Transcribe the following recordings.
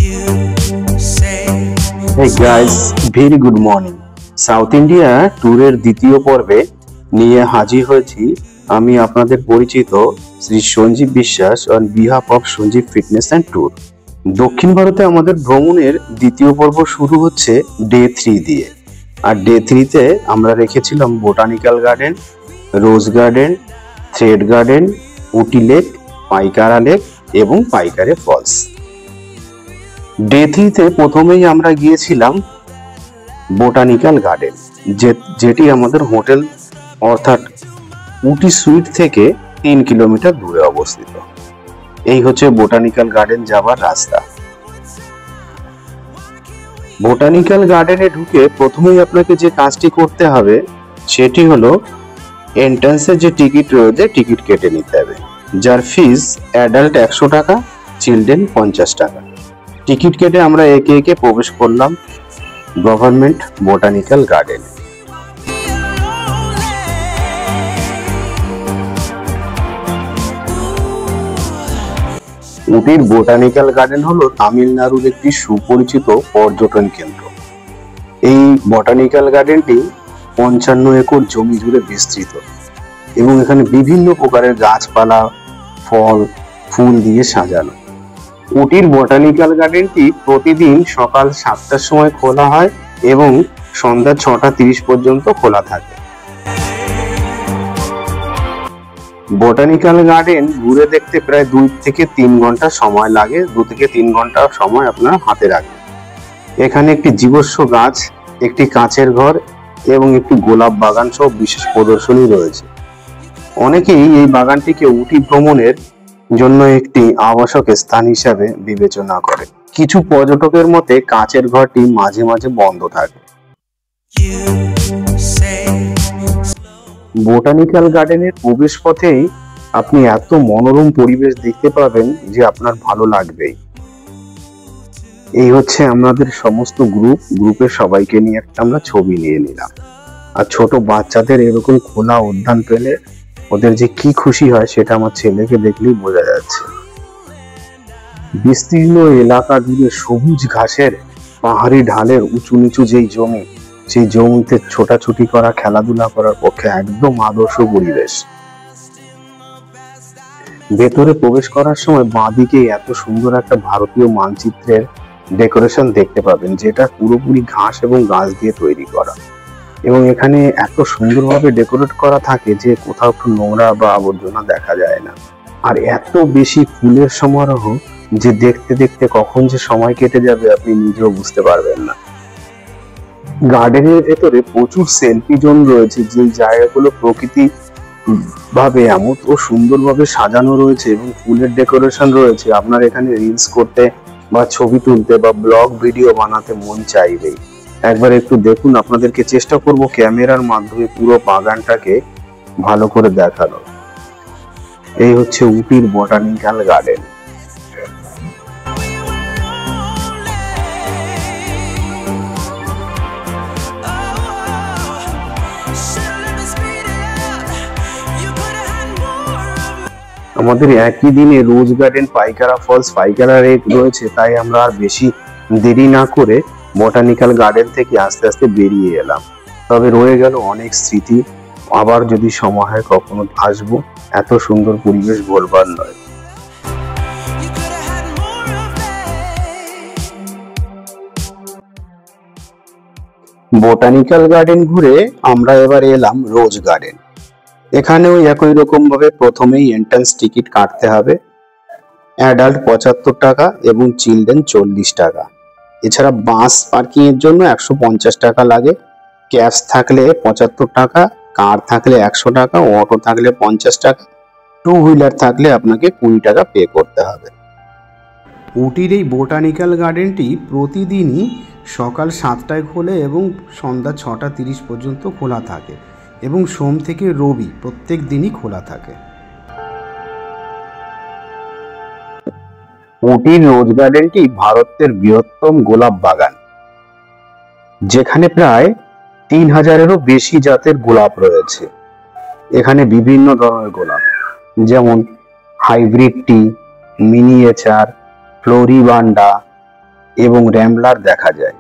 Hey guys, very good morning. South India ট্যুরের দ্বিতীয় পর্বে নিয়ে হাজির হয়েছি আমি আপনাদের পরিচিত Shri Sanjeev Biswas on behalf of Sanjeev fitness and tour. দক্ষিণ ভারতে আমাদের ভ্রমণের দ্বিতীয় পর্ব শুরু হচ্ছে ডে 3 দিয়ে। আর ডে 3-তে আমরা রেখেছিলাম বোটানিক্যাল গার্ডেন, রোজ গার্ডেন, থ্রেড গার্ডেন, উটি লেক, পাইকারা লেক এবং পাইকারে ফলস। ডে 3-তে প্রথমেই আমরা গিয়েছিলাম বোটানিক্যাল গার্ডেন, যেটি আমাদের হোটেল অর্থাৎ উটি সুইট থেকে 3 কিলোমিটার দূরে অবস্থিত। এই হচ্ছে বোটানিক্যাল গার্ডেন যাবার রাস্তা। বোটানিক্যাল গার্ডেনে ঢুকে প্রথমেই আপনাকে যে কাজটি করতে হবে সেটি হলো এন্ট্রান্সের যে টিকিট রয়েছে টিকিট কেটে নিতে হবে, যার ফিস অ্যাডাল্ট 100 টাকা, চিলড্রেন 50 টাকা। টিকিট কেটে আমরা একে একে প্রবেশ করলাম গভর্নমেন্ট বোটানিক্যাল গার্ডেন। উটির বোটানিক্যাল গার্ডেন হলো তামিলনাড়ুর একটি সুপরিচিত পর্যটন কেন্দ্র। এই বোটানিক্যাল গার্ডেনটি 55 একর জমি জুড়ে বিস্তৃত এবং এখানে বিভিন্ন প্রকারের গাছপালা, ফল, ফুল দিয়ে সাজানো। উটির বোটানিক্যাল গার্ডেনটি প্রতিদিন সকাল 7টার সময় খোলা হয় এবং সন্ধ্যা 6:30 পর্যন্ত খোলা থাকে। বোটানিক্যাল গার্ডেন ঘুরে দেখতে প্রায় 2 থেকে 3 ঘন্টা সময় লাগে। 2 থেকে 3 ঘন্টা সময় আপনার হাতে রাখবে। এখানে একটি জীবস্ব গাছ, একটি কাঁচের ঘর এবং একটি গোলাপ বাগান সহ বিশেষ প্রদর্শনী রয়েছে। অনেকেই এই বাগানটিকে উটি ভ্রমণের জন্য একটি আবাসক স্থান হিসাবে বিবেচনা করে। কিছু পর্যটকের মতে কাঁচের ঘরটি মাঝে মাঝে বন্ধ থাকে। বোটানিক্যাল গার্ডেনের প্রবেশ পথেই আপনি এত মনোরম পরিবেশ দেখতে পাবেন যে আপনার ভালো লাগবেই। এই হচ্ছে আমাদের সমস্ত গ্রুপের সবাইকে নিয়ে একটা আমরা ছবি নিয়ে নিলাম। আর ছোট বাচ্চাদের এরকম খোলা উদ্যান পেলে ওদের যে কি খুশি হয় সেটা আমার ছেলেকে দেখলেই বোঝা যাচ্ছে। বিস্তীর্ণ এলাকা জুড়ে সবুজ ঘাসের পাহাড়ি ঢালের উঁচু নিচু যেই জমি, সেই জমিতে ছোটাছুটি করা, খেলাধুলা করার পক্ষে একদম আদর্শ পরিবেশ। ভেতরে প্রবেশ করার সময় বাঁদিকে এত সুন্দর একটা ভারতীয় মানচিত্রের ডেকোরেশন দেখতে পাবেন, যেটা পুরোপুরি ঘাস এবং গাছ দিয়ে তৈরি করা এবং এখানে এত সুন্দরভাবে ডেকোরেট করা থাকে যে কোথাও একটু নোংরা বা আবর্জনা দেখা যায় না। আর এত বেশি ফুলের সমারোহ যে দেখতে দেখতে কখন যে সময় কেটে যাবে আপনি নিজেও বুঝতে পারবেন না। গার্ডেনের ভেতরে প্রচুর সেলফি জোন রয়েছে, যে জায়গাগুলো প্রকৃতি ভাবে এমন ও সুন্দরভাবে সাজানো রয়েছে এবং ফুলের ডেকোরেশন রয়েছে, আপনার এখানে রিলস করতে বা ছবি তুলতে বা ব্লগ ভিডিও বানাতে মন চাইবেই। একবার একটু দেখুন, আপনাদেরকে চেষ্টা করব ক্যামেরার মাধ্যমে পুরো বাগানটাকে ভালো করে দেখানো। এই হচ্ছে উটির বোটানিক্যাল গার্ডেন। আমাদের একই দিনে রোজ garden, Pykara false, Pykara lake রয়েছে, তাই আমরা আর বেশি দেরি না করে বোটানিক্যাল গার্ডেন থেকে আস্তে আস্তে বেরিয়ে এলাম। তবে রয়ে গেল অনেক স্মৃতি, আবার যদি সময় হয় কখনো আসবো। এত সুন্দর পরিবেশ বলবার নয়। বোটানিক্যাল গার্ডেন ঘুরে আমরা এবার এলাম রোজ গার্ডেন। এখানেও একই রকম ভাবে প্রথমেই এন্ট্রান্স টিকিট কাটতে হবে। অ্যাডাল্ট 75 টাকা এবং চিলড্রেন 40 টাকা। এছাড়া বাস পার্কিং এর জন্য 150 টাকা লাগে। ক্যাশ থাকলে 75 টাকা, কার থাকলে 100 টাকা, অটো থাকলে 50 টাকা, 2 হুইলার থাকলে আপনাকে 20 টাকা পে করতে হবে। উটির এই বোটানিক্যাল গার্ডেনটি প্রতিদিনই সকাল 7টায় খোলে এবং সন্ধ্যা 6:30 পর্যন্ত খোলা থাকে এবং সোম থেকে রবি প্রত্যেক দিনই খোলা থাকে। উটির রোজ গার্ডেনটি ভারতের বৃহত্তম গোলাপ বাগান, যেখানে প্রায় 3000-এরও বেশি জাতের গোলাপ রয়েছে। এখানে বিভিন্ন ধরনের গোলাপ, যেমন হাইব্রিড টি, মিনিয়েচার, ফ্লোরিবান্ডা, এবং র্যামলার দেখা যায়।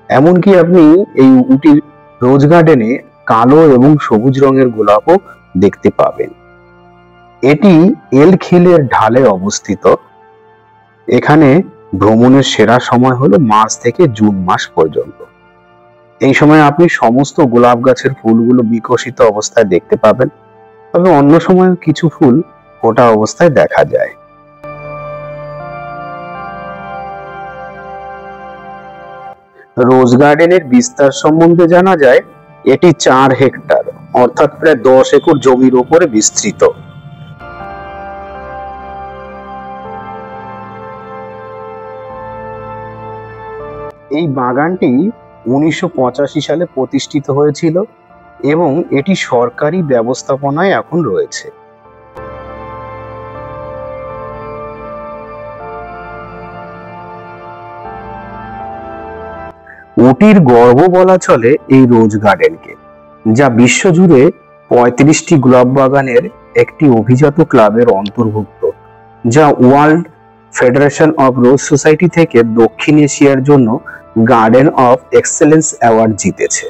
এমনকি আপনি এই উটির রোজ গার্ডেনে কালো এবং সবুজ রঙের গোলাপও দেখতে পাবেন। এটি এলখিলের ঢালে অবস্থিত। এখানে ভ্রমণের সেরা সময় হলো মার্চ থেকে জুন মাস পর্যন্ত। এই সময় আপনি সমস্ত গোলাপ গাছের ফুলগুলো বিকশিত অবস্থায় দেখতে পাবেন, তবে অন্য সময় কিছু ফুল ফোটা অবস্থায় দেখা যায়। রোজ গার্ডেনের বিস্তার সম্বন্ধে জানা যায় এটি 4 হেক্টর অর্থাৎ প্রায় 10 একর জমির উপরে বিস্তৃত। এই বাগানটি 1985 সালে প্রতিষ্ঠিত হয়েছিল এবং এটি সরকারি ব্যবস্থাপনায় এখন রয়েছে। উটির গর্ব বলা চলে এই রোজ গার্ডেনকে, যা বিশ্বজুড়ে 35টি গোলাপ বাগানের একটি অভিজাত ক্লাবের অন্তর্ভুক্ত, যা world federation of rose society থেকে দক্ষিণ এশিয়ার জন্য গার্ডেন অফ এক্সেলেন্স অ্যাওয়ার্ড জিতেছে।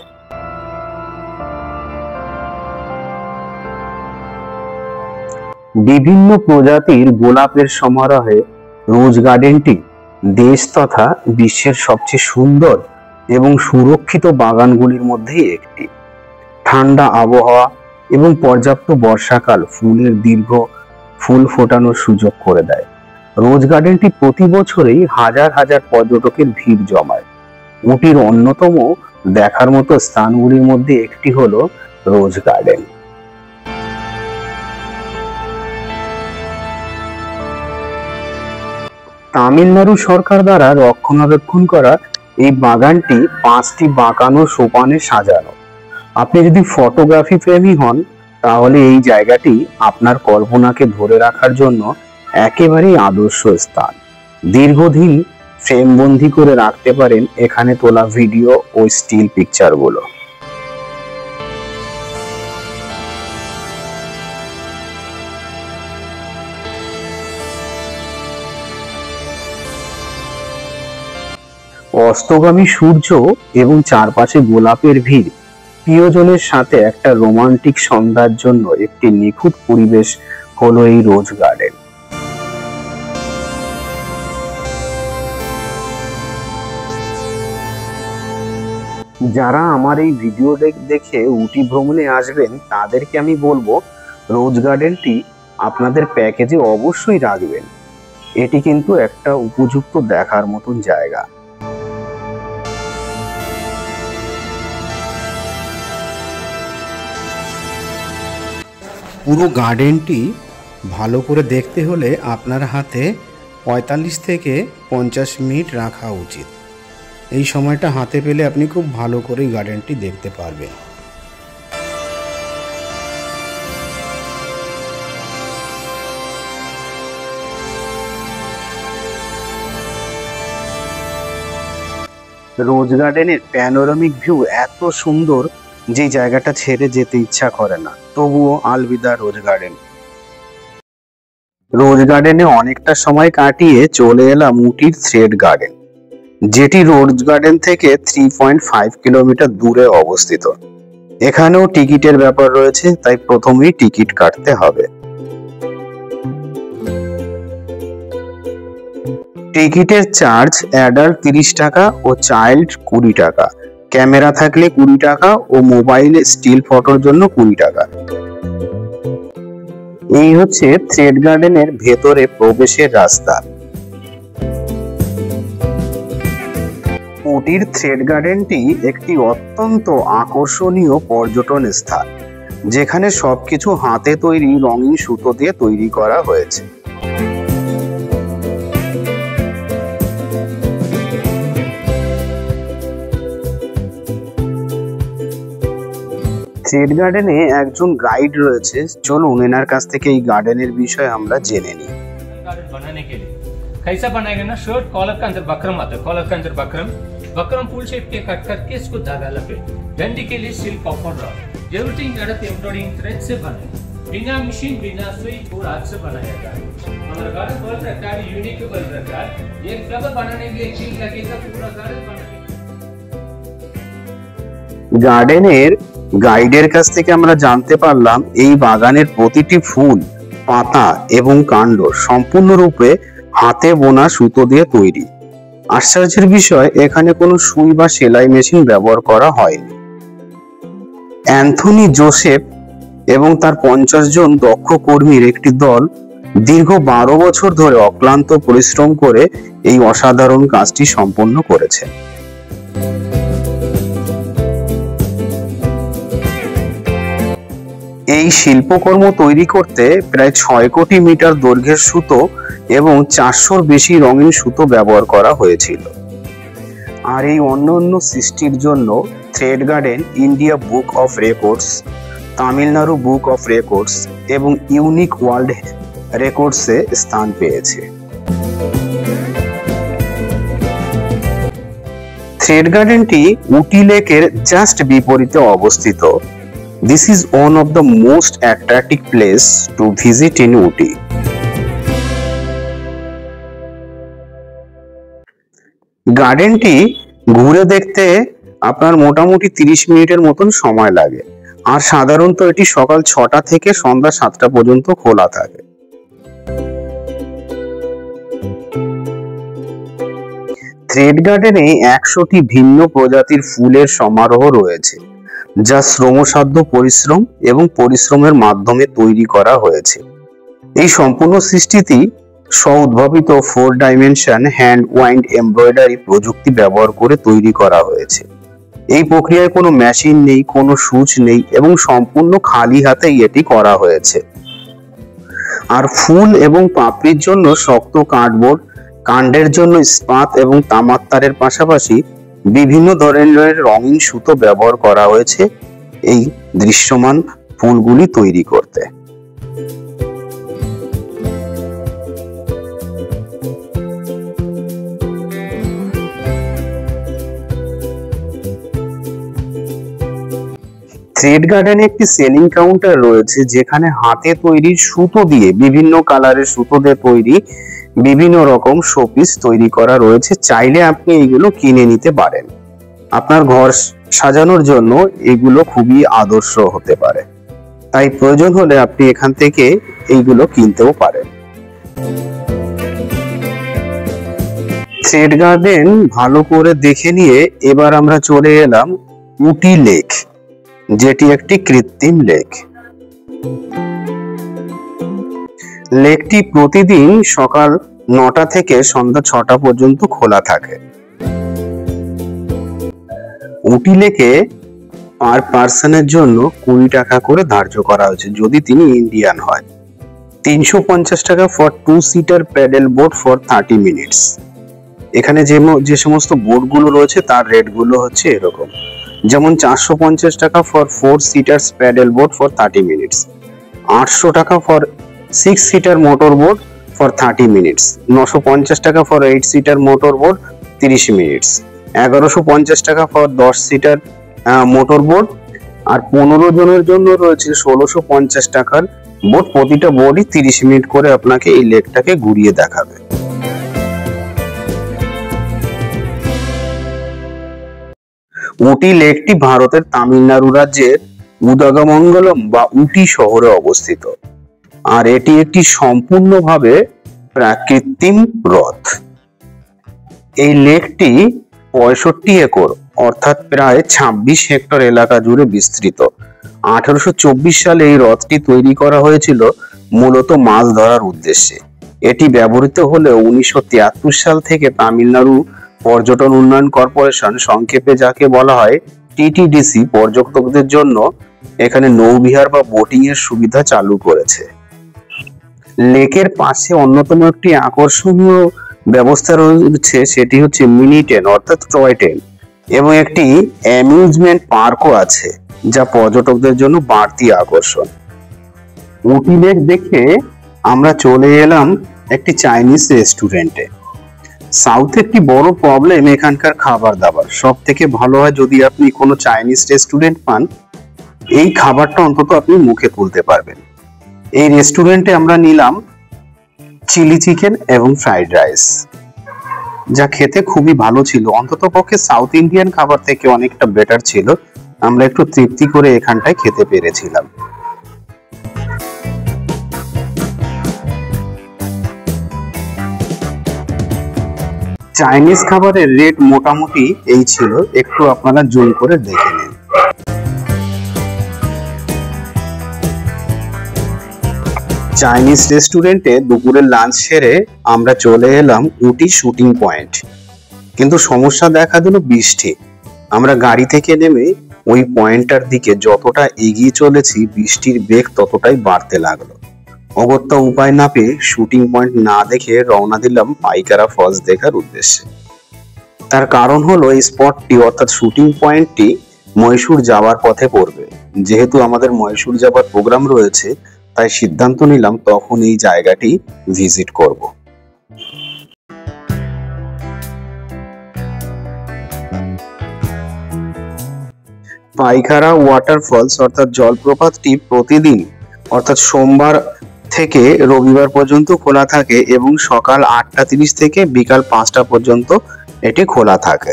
বিভিন্ন প্রজাতির গোলাপের সমারোহে রোজ গার্ডেনটি দেশ তথা বিশ্বের সবচেয়ে সুন্দর এবং সুরক্ষিত বাগানগুলির মধ্যে একটি। ঠান্ডা আবহাওয়া এবং পর্যাপ্ত বর্ষাকাল ফুলের দীর্ঘ ফুল ফোটানোর সুযোগ করে দেয়। রোজ গার্ডেনটি প্রতি বছরই হাজার হাজার পর্যটকের ভিড় জমায়। উটির অন্যতম দেখার মতো স্থানগুলির মধ্যে একটি হলো রোজ গার্ডেন। তামিলনাড়ু সরকার দ্বারা রক্ষণাবেক্ষণ করা এই বাগানটি 5টি বাঁকানো সোপানে সাজানো। আপনি যদি ফটোগ্রাফি প্রেমী হন তাহলে এই জায়গাটি আপনার কল্পনাকে ধরে রাখার জন্য একেবারেই আদর্শ স্থান। দীর্ঘদিন ফ্রেমবন্দি করে রাখতে পারেন এখানে তোলা ভিডিও ও স্টিল পিকচারগুলো। অস্তগামী সূর্য এবং চারপাশে গোলাপের ভিড় প্রিয়জনের সাথে একটা রোমান্টিক সন্ধ্যার জন্য একটি নিখুঁত পরিবেশ হলো এই রোজ গার্ডেন। যারা আমার এই ভিডিও দেখে উটি ভ্রমণে আসবেন তাদেরকে আমি বলবো রোজ গার্ডেনটি আপনাদের প্যাকেজে অবশ্যই রাখবেন। এটি কিন্তু একটা উপযুক্ত দেখার মতন জায়গা। পুরো গার্ডেনটি ভালো করে দেখতে হলে আপনার হাতে 45 থেকে 50 মিনিট রাখা উচিত। এই সময়টা হাতে পেলে আপনি খুব ভালো করে গার্ডেনটি দেখতে পারবেন। রোজ গার্ডেনের প্যানোরামিক ভিউ এত সুন্দর যে জায়গাটা ছেড়ে যেতে ইচ্ছা করে না। তবুও আলবিদা রোজ গার্ডেন। রোজ গার্ডেনে অনেকটা সময় কাটিয়ে চলে এলাম উটির থ্রেড গার্ডেন, যেটি রোজ গার্ডেন থেকে 3.5 কিলোমিটার দূরে অবস্থিত। এখানেও টিকিটের ব্যাপার রয়েছে, তাই প্রথমেই টিকিট কাটতে হবে। টিকিটের চার্জ অ্যাডাল্ট 30 টাকা ও চাইল্ড 20 টাকা। ক্যামেরা থাকলে 20 টাকা ও মোবাইলে স্টিল ফটোর জন্য 20 টাকা। এই হচ্ছে থ্রেড গার্ডেনের ভেতরে প্রবেশের রাস্তা। উটির থ্রেড গার্ডেনটি একটি অত্যন্ত আকর্ষণীয় পর্যটন স্থান, যেখানে সবকিছু হাতে তৈরি রঙিন সুতো দিয়ে তৈরি করা হয়েছে। থ্রেড গার্ডেনে একজন গাইড রয়েছে, চলুন এনার কাছ থেকে এই গার্ডেনের বিষয়ে আমরা জেনে নিই। कैसा बनाएगा ना, शर्ट कॉलर का अंदर बकरम आता है, कॉलर का अंदर बकरम फुल शेप के कट करके इसको धागा लपेट, डंडी के लिए silk copper rod, everything embroidering thread से बने, बिना मशीन बिना सुई और हाथ से बनाया जाता है। हमारा गार्डन बल्ब रखा है, यूनिक बल्ब रखा है। एक फ्लावर बनाने के लिए एक चीज लगेगा, पूरा गार्डन बनाने গার্ডেনের গাইডের কাছ থেকে আমরা জানতে পারলাম এই বাগানের প্রতিটি ফুল, পাতা এবং কাণ্ড সম্পূর্ণরূপে হাতে বোনা সুতো দিয়ে তৈরি। আশ্চর্যের বিষয়, এখানে কোনো সুই বা সেলাই মেশিন ব্যবহার করা হয়নি। অ্যান্থনি জোসেফ এবং তার 50 জন দক্ষ কর্মীর একটি দল দীর্ঘ 12 বছর ধরে অক্লান্ত পরিশ্রম করে এই অসাধারণ কাজটি সম্পন্ন করেছে। এই শিল্পকর্ম তৈরি করতে প্রায় 6 কোটি মিটার দৈর্ঘ্যের সুতো এবং 400-র বেশি রঙিন সুতো ব্যবহার করা হয়েছিল। আর এই অন্যান্য সৃষ্টির জন্য thread garden India book of records, Tamil Nadu book of records এবং ইউনিক ওয়ার্ল্ড রেকর্ডসে স্থান পেয়েছে। থ্রেড গার্ডেনটি উটি লেকের জাস্ট বিপরীতে অবস্থিত। This is one of the most attractive place to visit in Uti. গার্ডেনটি ঘুরে দেখতে আপনার মোটামুটি 30 মিনিটের মতন সময় লাগে, আর সাধারণত এটি সকাল 6টা থেকে সন্ধ্যা 7টা পর্যন্ত খোলা থাকে। থ্রেড গার্ডেনে 100টি ভিন্ন প্রজাতির ফুলের সমারোহ রয়েছে, যা শ্রমসাধ্য পরিশ্রম এবং পরিশ্রমের মাধ্যমে তৈরি করা হয়েছে। এই সম্পূর্ণ সৃষ্টিটি স্ব-উদ্ভাবিত 4 ডাইমেনশন হ্যান্ড ওয়াইন্ড এমব্রয়ডারি প্রযুক্তি ব্যবহার করে তৈরি করা হয়েছে। এই প্রক্রিয়ায় কোনো মেশিন নেই, কোনো সূচ নেই এবং সম্পূর্ণ খালি হাতেই এটি করা হয়েছে। আর ফুল এবং পাপড়ির জন্য শক্ত কার্ডবোর্ড, কাণ্ডের জন্য ইস্পাত এবং তামার তারের পাশাপাশি বিভিন্ন ধরনের রঙিন সুতো ব্যবহার করা হয়েছে এই দৃশ্যমান ফুলগুলি তৈরি করতে। থ্রেড গার্ডেনে একটি সেলিং কাউন্টার রয়েছে, যেখানে হাতে তৈরি সুতো দিয়ে, বিভিন্ন কালারের সুতো দিয়ে তৈরি বিভিন্ন রকম শোপিস তৈরি করা রয়েছে। চাইলে আপনি এইগুলো কিনে নিতে পারেন। আপনার ঘর সাজানোর জন্য এগুলো খুবই আদর্শ হতে পারে, তাই প্রয়োজন হলে আপনি এখান থেকে এইগুলো কিনতেও পারেন। থ্রেড গার্ডেন ভালো করে দেখে নিয়ে এবার আমরা চলে এলাম উটি লেক, যেটি একটি কৃত্রিম লেক। লেকটি প্রতিদিন সকাল 9টা থেকে সন্ধ্যা 6টা পর্যন্ত খোলা থাকে। উটি লেকে পার পার্সনের জন্য 20 টাকা করে ধার্য করা হয়েছে যদি তিনি ইন্ডিয়ান হয়। 350 টাকা for 2 seater pedal boat for 30 minutes. এখানে যে সমস্ত বোটগুলো রয়েছে তার রেটগুলো হচ্ছে এরকম, যেমন 450 টাকা for 4 seaters pedal boat for 30 minutes, 800 টাকা for 6 seater motor boat for 30 minutes, 950 টাকা for 8 seater motor boat 30 minutes, 1150 টাকা ফর 10 সিটার মোটর বোট, আর 15 জনের জন্য রয়েছে 1650 টাকার বোট। প্রতিটা বোটই 30 মিনিট করে আপনাকে এই লেকটাকে ঘুরিয়ে দেখাবে। উটি লেকটি ভারতের তামিলনাড়ু রাজ্যের উদগমঙ্গলম বা উটি শহরে অবস্থিত, আর এটি একটি সম্পূর্ণভাবে প্রাকৃতিক হ্রদ। এই লেকটি 65 একর অর্থাৎ প্রায় 26 হেক্টর এলাকা জুড়ে বিস্তৃত। 1824 সালে এই হ্রদটি তৈরি করা হয়েছিল মূলত মাছ ধরার উদ্দেশ্যে। এটি ব্যবহৃত হলেও 1973 সাল থেকে তামিলনাড়ু পর্যটন উন্নয়ন কর্পোরেশন, সংক্ষেপে যাকে বলা হয় টিটিডিসি, পর্যটকদের জন্য এখানে নৌবিহার বা বোটিং এর সুবিধা চালু করেছে। লেকের পাশে অন্যতম একটি আকর্ষণীয় ব্যবস্থা রয়েছে, সেটি হচ্ছে মিনি ট্রেন অর্থাৎ টয় ট্রেন, এবং একটি অ্যামিউজমেন্ট পার্কও আছে, যা পর্যটকদের জন্য বাড়তি আকর্ষণ। উটি লেক দেখে আমরা চলে এলাম একটি চাইনিজ রেস্টুরেন্টে। সাউথে একটি বড় প্রবলেম এখানকার খাবার দাবার। সব থেকে ভালো হয় যদি আপনি কোনো চাইনিজ রেস্টুরেন্ট পান, এই খাবারটা অন্তত আপনি মুখে তুলতে পারবেন। এই রেস্টুরেন্টে আমরা নিলাম চিলি চিকেন এবং ফ্রাইড রাইস, যা খেতে খুবই ভালো ছিল। অন্ততপক্ষে সাউথ ইন্ডিয়ান খাবার থেকে অনেকটা বেটার ছিল। আমরা একটু তৃপ্তি করে এখানটায় খেতে পেরেছিলাম। চাইনিজ খাবারের রেট মোটামুটি এই ছিল, একটু আপনারা জুম করে দেখে নিন। চাইনিজ রেস্টুরেন্টে দুপুরের লাঞ্চ সেরে আমরা চলে এলাম উটি শুটিং পয়েন্ট, কিন্তু সমস্যা দেখা দিল বৃষ্টি। আমরা গাড়ি থেকে নেমে ওই পয়েন্টটার দিকে যতটা এগিয়ে চলেছি বৃষ্টির বেগ ততটাই বাড়তে লাগলো। অগত্যা উপায় না পেয়ে শুটিং পয়েন্ট না দেখে রওনা দিলাম পাইকারা ফলস দেখার উদ্দেশ্যে। তার কারণ হলো এই স্পটটি অর্থাৎ শুটিং পয়েন্টটি মহীশূর যাওয়ার পথে পড়বে। যেহেতু আমাদের মহীশূর যাওয়ার প্রোগ্রাম রয়েছে, তাই সিদ্ধান্ত নিলাম তখন এই জায়গাটি ভিজিট করব। পাইকারা ওয়াটারফলস অর্থাৎ জলপ্রপাতটি প্রতিদিন অর্থাৎ সোমবার থেকে রবিবার পর্যন্ত খোলা থাকে এবং সকাল 8:30 থেকে বিকাল 5টা পর্যন্ত এটি খোলা থাকে।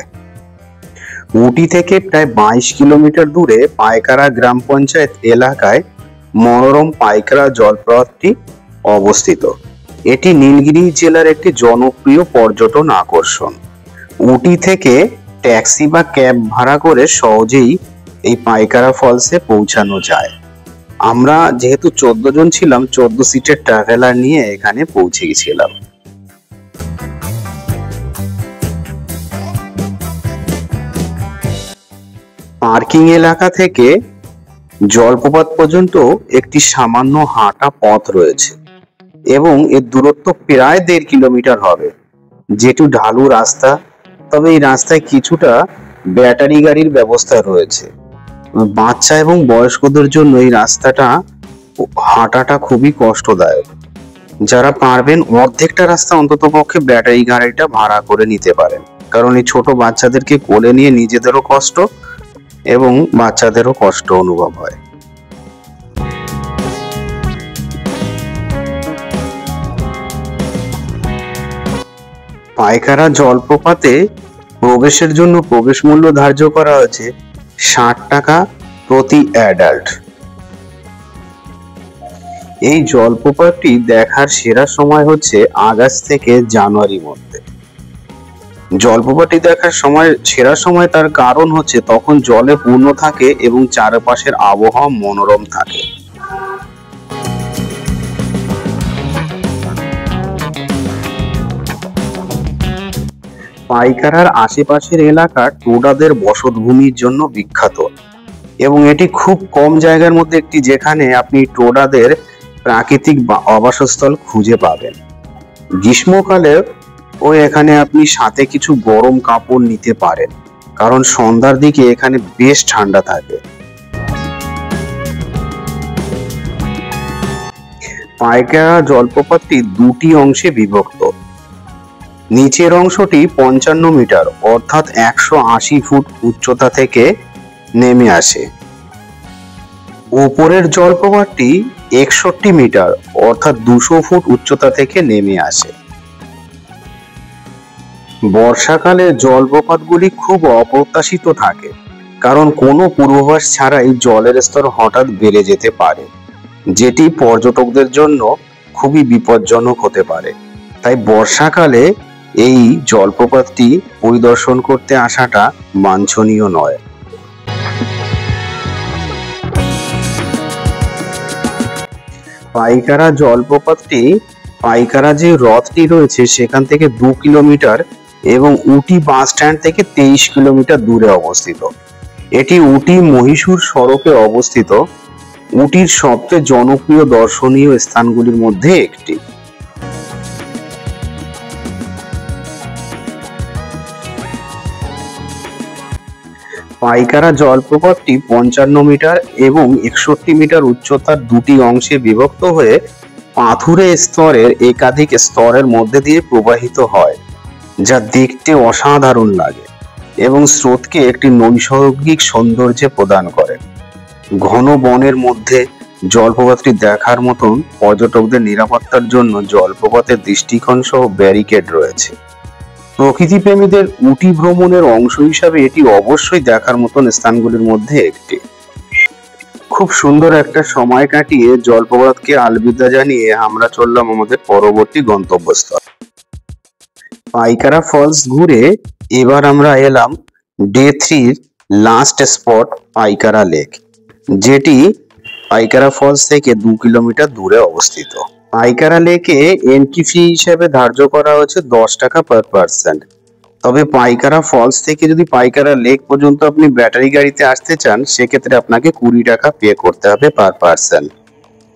উটি থেকে প্রায় 22 কিলোমিটার দূরে পাইকারা গ্রাম পঞ্চায়েত এলাকায় মনোরম পাইকারা জলপ্রপাতটি অবস্থিত। এটি নীলগিরি জেলার একটি জনপ্রিয় পর্যটন আকর্ষণ। উটি থেকে ট্যাক্সি বা ক্যাব ভাড়া করে সহজেই এই পাইকারা ফলসে পৌঁছানো যায়। আমরা যেহেতু 14 জন ছিলাম, 14 সিটের ট্রাভেলার নিয়ে এখানে পৌঁছে গেছিলাম। পার্কিং এলাকা থেকে জলপ্রপাত পর্যন্ত একটি সামান্য হাঁটা পথ রয়েছে এবং এর দূরত্ব প্রায় 1.5 কিলোমিটার হবে, যেটি ঢালু রাস্তা। তবে এই রাস্তায় কিছুটা ব্যাটারি গাড়ির ব্যবস্থা রয়েছে। বাচ্চা এবং বয়স্কদের জন্য এই রাস্তাটা হাঁটাটা খুবই কষ্টদায়ক। যারা পারবেন অর্ধেকটা রাস্তা অন্তত পক্ষে ব্যাটারি গাড়িটা ভাড়া করে নিতে পারেন, কারণ এই ছোট বাচ্চাদেরকে কোলে নিয়ে নিজেদেরও কষ্ট এবং বাচ্চাদেরও কষ্ট অনুভব হয়। পাইকারা জলপ্রপাতে প্রবেশের জন্য প্রবেশ মূল্য ধার্য করা হয়েছে 60 টাকা প্রতি অ্যাডাল্ট। এই জলপ্রপাতটি দেখার সেরা সময় হচ্ছে আগস্ট থেকে জানুয়ারির মধ্যে। জলপ্রপাতটি দেখার সেরা সময়, তার কারণ হচ্ছে তখন জলে পূর্ণ থাকে এবং চারপাশের আবহাওয়া মনোরম থাকে। পাইকারার আশেপাশের এলাকা টোডাদের বসতভূমির জন্য বিখ্যাত এবং এটি খুব কম জায়গার মধ্যে একটি যেখানে আপনি টোডাদের প্রাকৃতিক আবাসস্থল খুঁজে পাবেন। গ্রীষ্মকালে এখানে আপনি সাথে কিছু গরম কাপড় নিতে পারেন, কারণ সন্ধ্যার দিকে এখানে বেশ ঠান্ডা থাকে। পাইকারা জলপ্রপাতটি দুটি অংশে বিভক্ত। নিচের অংশটি 55 মিটার অর্থাৎ 180 ফুট উচ্চতা থেকে নেমে আসে। উপরের জলপ্রপাতটি 61 মিটার অর্থাৎ 200 ফুট উচ্চতা থেকে নেমে আসে। বর্ষাকালে জলপ্রপাতগুলি খুব অপ্রত্যাশিত থাকে, কারণ কোনো পূর্বাভাস ছাড়াই জলের স্তর হঠাৎ বেড়ে যেতে পারে, যেটি পর্যটকদের জন্য খুবই বিপজ্জনক হতে পারে। তাই বর্ষাকালে এই জলপ্রপাতটি পরিদর্শন করতে আসাটা বাঞ্ছনীয় নয়। পাইকারা জলপ্রপাতটি পাইকারা যে হ্রদটি রয়েছে সেখান থেকে 2 কিলোমিটার এবং উটি বাস স্ট্যান্ড থেকে 23 কিলোমিটার দূরে অবস্থিত। এটি উটি মহীশূর সড়কে অবস্থিত। উটির সবচেয়ে জনপ্রিয় দর্শনীয় স্থানগুলির মধ্যে একটি। পাইকারা জলপ্রপাতটি 55 মিটার এবং 61 মিটার উচ্চতার দুটি অংশে বিভক্ত হয়ে পাথুরে স্তরের একাধিক স্তরের মধ্যে দিয়ে প্রবাহিত হয়, যা দেখতে অসাধারণ লাগে এবং স্রোতকে একটি নৈসর্গিক সৌন্দর্য প্রদান করে। ঘন বনের মধ্যে জলপ্রপাতটি দেখার মতন পর্যটকদের নিরাপত্তার জন্য জলপ্রপাতের দৃষ্টিকোণ সহ ব্যারিকেড রয়েছে। প্রকৃতি প্রেমীদের উটি ভ্রমণের অংশ হিসাবে এটি অবশ্যই দেখার মতন স্থানগুলির মধ্যে একটি। খুব সুন্দর একটা সময় কাটিয়ে জলপ্রপাতকে আলবিদা জানিয়ে আমরা চললাম আমাদের পরবর্তী গন্তব্যস্থল পাইকারা ফলস ঘুরে এবার আমরা এলাম day 3 last spot Pykara lake, যেটি পাইকারা ফলস থেকে 2 কিলোমিটার দূরে অবস্থিত। পাইকারা লেকে এন্ট্রি ফি হিসেবে ধার্য করা হয়েছে 10 টাকা পার পার্সন। তবে পাইকারা ফলস থেকে যদি পাইকারা লেক পর্যন্ত আপনি ব্যাটারি গাড়িতে আসতে চান সেক্ষেত্রে আপনাকে 20 টাকা পে করতে হবে পার পার্সন।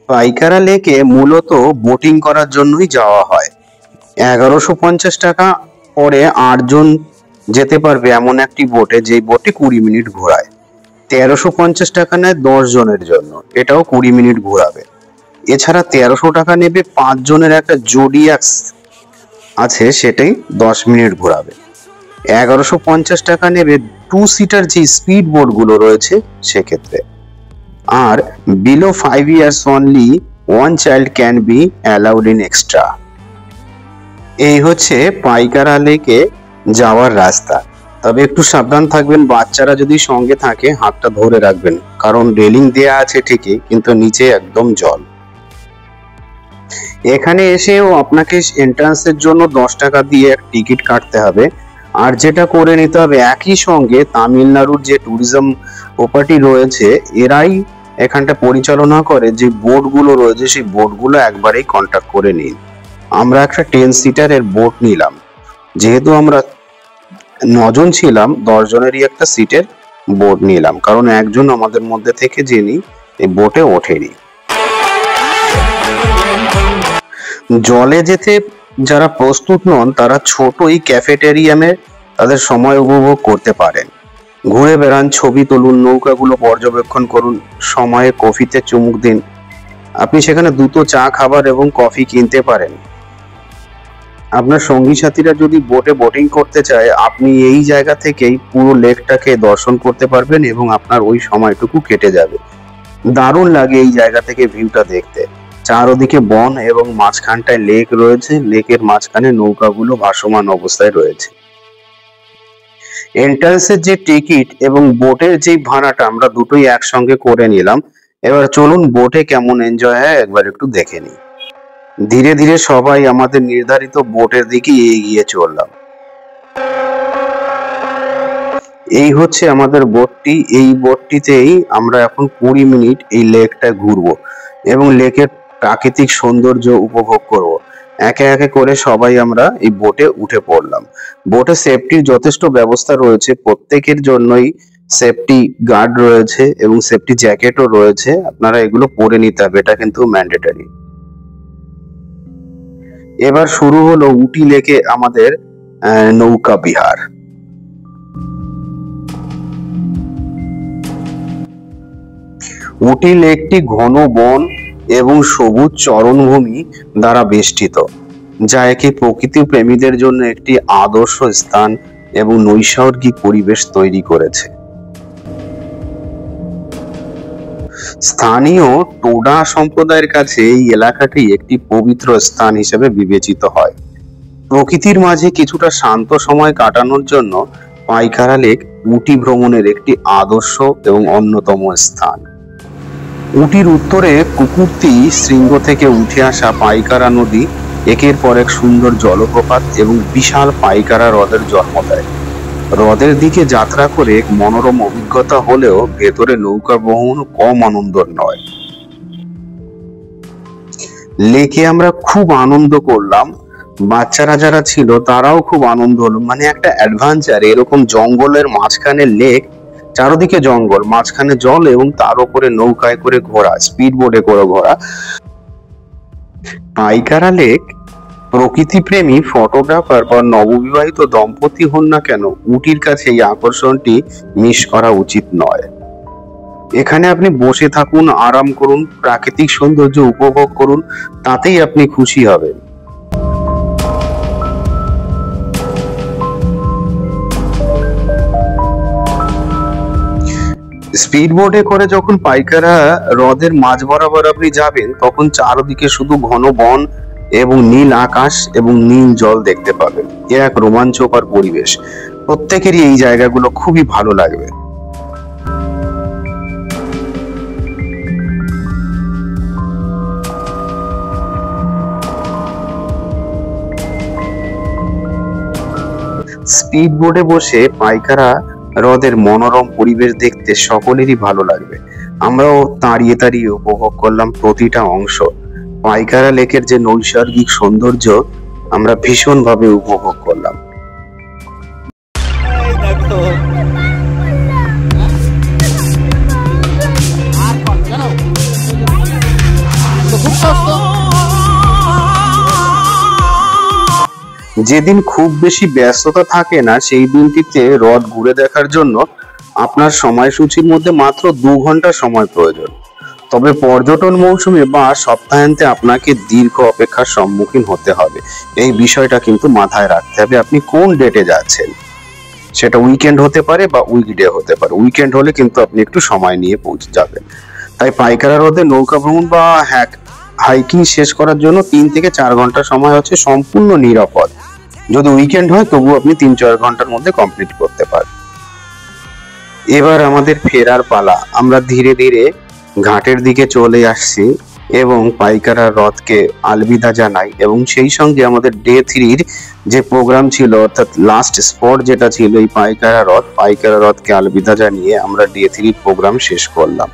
পাইকারা লেকে মূলত বোটিং করার জন্যই যাওয়া হয়। 1150 টাকা পরে 8 জন যেতে পারবে এমন একটি বোটে, যেই বোটে 20 মিনিট ঘোরায়। 1350 টাকা নেয় 10 জনের জন্য, এটাও 20 মিনিট ঘোরাবে। এছাড়া 1300 টাকা নেবে 5 জনের একটা জোডিয়াক্স আছে, সেটাই 10 মিনিট ঘোরাবে। 1150 টাকা নেবে 2 সিটার যে স্পিড বোট গুলো রয়েছে সেক্ষেত্রে। আর below 5 years only 1 child can be allowed in extra. এই হচ্ছে পাইকারা লেকে যাওয়ার রাস্তা। তবে একটু সাবধান থাকবেন, বাচ্চারা যদি সঙ্গে থাকে হাতটা ধরে রাখবেন, কারণ রেলিং দেয়া আছে ঠিকই কিন্তু নিচে একদম জল। এখানে এসেও আপনাকে এন্ট্রান্সের জন্য 10 টাকা দিয়ে টিকিট কাটতে হবে। আর যেটা করে নিতে হবে, একই সঙ্গে তামিলনাড়ুর যে ট্যুরিজম প্রপার্টি রয়েছে এরাই এখানটা পরিচালনা করে, যে বোটগুলো রয়েছে সেই বোটগুলো একবারেই কন্ট্যাক্ট করে নিন। আমরা একটা 10 সিটারের বোট নিলাম, যেহেতু আমরা 9 জন ছিলাম 10 জনেরই একটা সিটের বোট নিলাম, কারণ একজন আমাদের মধ্যে থেকে যিনি এই বোটে ওঠেনি। জলে যেতে যারা প্রস্তুত নন তারা ছোট এই ক্যাফেটেরিয়ামে তাদের সময় উপভোগ করতে পারেন। ঘুরে বেড়ান, ছবি তুলুন, নৌকাগুলো পর্যবেক্ষণ করুন, সময়ে কফিতে চুমুক দিন। আপনি সেখানে দুটো চা খাবার এবং কফি কিনতে পারেন। আপনার সঙ্গী সাথীরা যদি বোটে বোটিং করতে চায় আপনি এই জায়গা থেকেই পুরো লেকটাকে দর্শন করতে পারবেন এবং আপনার ওই সময়টুকু কেটে যাবে। দারুণ লাগে এই জায়গা থেকে ভিউটা দেখতে। চারদিকে বন এবং মাঝখানটায় লেক রয়েছে, লেকের মাঝখানে নৌকাগুলো ভাসমান অবস্থায় রয়েছে। এন্ট্রান্সের যে টিকিট এবং বোটের যে ভাড়াটা আমরা দুটোই একসঙ্গে করে নিলাম। এবার চলুন বোটে কেমন এনজয় হয় একবার একটু দেখে নিই। ধীরে ধীরে সবাই আমাদের নির্ধারিত বোটের দিকে এগিয়ে চললাম। এই হচ্ছে আমাদের বোটটি। এই বোটটিতেই আমরা এখন 20 মিনিট এই লেকটা ঘুরবো এবং লেকের প্রাকৃতিক সৌন্দর্য উপভোগ করব। একে একে করে সবাই আমরা এই বোটে উঠে পড়লাম। বোটে সেফটির যথেষ্ট ব্যবস্থা রয়েছে, প্রত্যেকের জন্যই সেফটি গার্ড রয়েছে এবং সেফটি জ্যাকেটও রয়েছে। আপনারা এগুলো পরে নিতে হবে, এটা কিন্তু ম্যান্ডেটরি। এবার শুরু হলো উটি লেকে আমাদের নৌকা বিহার। উটি লেকটি ঘন বন এবং সবুজ চরণভূমি দ্বারা বেষ্টিত, যা একে প্রকৃতি প্রেমীদের জন্য একটি আদর্শ স্থান এবং নৈসর্গিক পরিবেশ তৈরি করেছে। স্থানীয় টোডা সম্প্রদায়ের কাছে এই এলাকাটি একটি পবিত্র স্থান হিসেবে বিবেচিত হয়। প্রকৃতির মাঝে কিছুটা শান্ত সময় কাটানোর জন্য পাইকারা লেক উটি ভ্রমণের একটি আদর্শ এবং অন্যতম স্থান। উটির উত্তরে কুকুরতি শৃঙ্গ থেকে উঠে আসা পাইকারা নদী একের পর এক সুন্দর জলপ্রপাত এবং বিশাল পাইকারা হ্রদের জন্ম দেয়। হ্রদের দিকে যাত্রা করে এক মনোরম অভিজ্ঞতা হলেও ভেতরে নৌকা ভ্রমণ কম আনন্দের নয়। লেকে আমরা খুব আনন্দ করলাম, বাচ্চারা যারা ছিল তারাও খুব আনন্দ হলো। মানে একটা অ্যাডভেঞ্চার, এরকম জঙ্গলের মাঝখানে লেক, চারদিকে জঙ্গল, মাঝখানে জল এবং তার উপরে নৌকায় করে ঘোরা, স্পিড বোটে করে ঘোরা। পাইকারা লেক প্রকৃতি প্রেমী ফটোগ্রাফার বা নববিবাহিত দম্পতি হন না কেন, উটির কাছে এই আকর্ষণটি মিস করা উচিত নয়। এখানে আপনি বসে থাকুন, আরাম করুন, প্রাকৃতিক সৌন্দর্য উপভোগ করুন, তাতেই আপনি খুশি হবেন। স্পিড বোটে করে যখন পাইকারা হ্রদের মাঝ বরাবর আপনি যাবেন, তখন চারদিকে শুধু ঘন বন এবং নীল আকাশ এবং নীল জল দেখতে পাবেন। এ এক রোমাঞ্চকর পরিবেশ, প্রত্যেকেরই এই জায়গাগুলো খুবই ভালো লাগবে। স্পিড বোটে বসে পাইকারা হ্রদের মনোরম পরিবেশ দেখতে সকলেরই ভালো লাগবে। আমরাও দাঁড়িয়ে দাঁড়িয়ে উপভোগ করলাম প্রতিটা অংশ। পাইকারা লেকের যে নৈসর্গিক সৌন্দর্য আমরা ভীষণভাবে উপভোগ করলাম। যেদিন খুব বেশি ব্যস্ততা থাকে না, সেই দিনটিতে হ্রদ ঘুরে দেখার জন্য আপনার সময়সূচির মধ্যে মাত্র 2 ঘন্টা সময় প্রয়োজন। তবে পর্যটন মৌসুমে বা সপ্তাহান্তে আপনাকে দীর্ঘ অপেক্ষার সম্মুখীন হতে হবে। এই বিষয়টা কিন্তু মাথায় রাখতে হবে আপনি কোন ডেটে যাচ্ছেন। সেটা উইকেন্ড হতে পারে বা উইকডে হতে পারে। উইকেন্ড হলে কিন্তু আপনি একটু সময় নিয়ে পৌঁছে যাবেন। তাই পাইকারা হ্রদে নৌকা ভ্রমণ বা হাইকিং শেষ করার জন্য 3 থেকে 4 ঘন্টা সময় হচ্ছে সম্পূর্ণ নিরাপদ। যদি উইকেন্ড হয় তবু আপনি 3-4 ঘন্টার মধ্যে কমপ্লিট করতে পারেন। এবার আমাদের ফেরার পালা। আমরা ধীরে ধীরে ঘাটের দিকে চলে আসছি এবং পাইকারা হ্রদকে আলবিদা জানাই, এবং সেই সঙ্গে আমাদের ডে 3-র যে প্রোগ্রাম ছিল, অর্থাৎ লাস্ট স্পট যেটা ছিল এই পাইকারা হ্রদকে আলবিদা জানিয়ে আমরা ডে 3-র প্রোগ্রাম শেষ করলাম।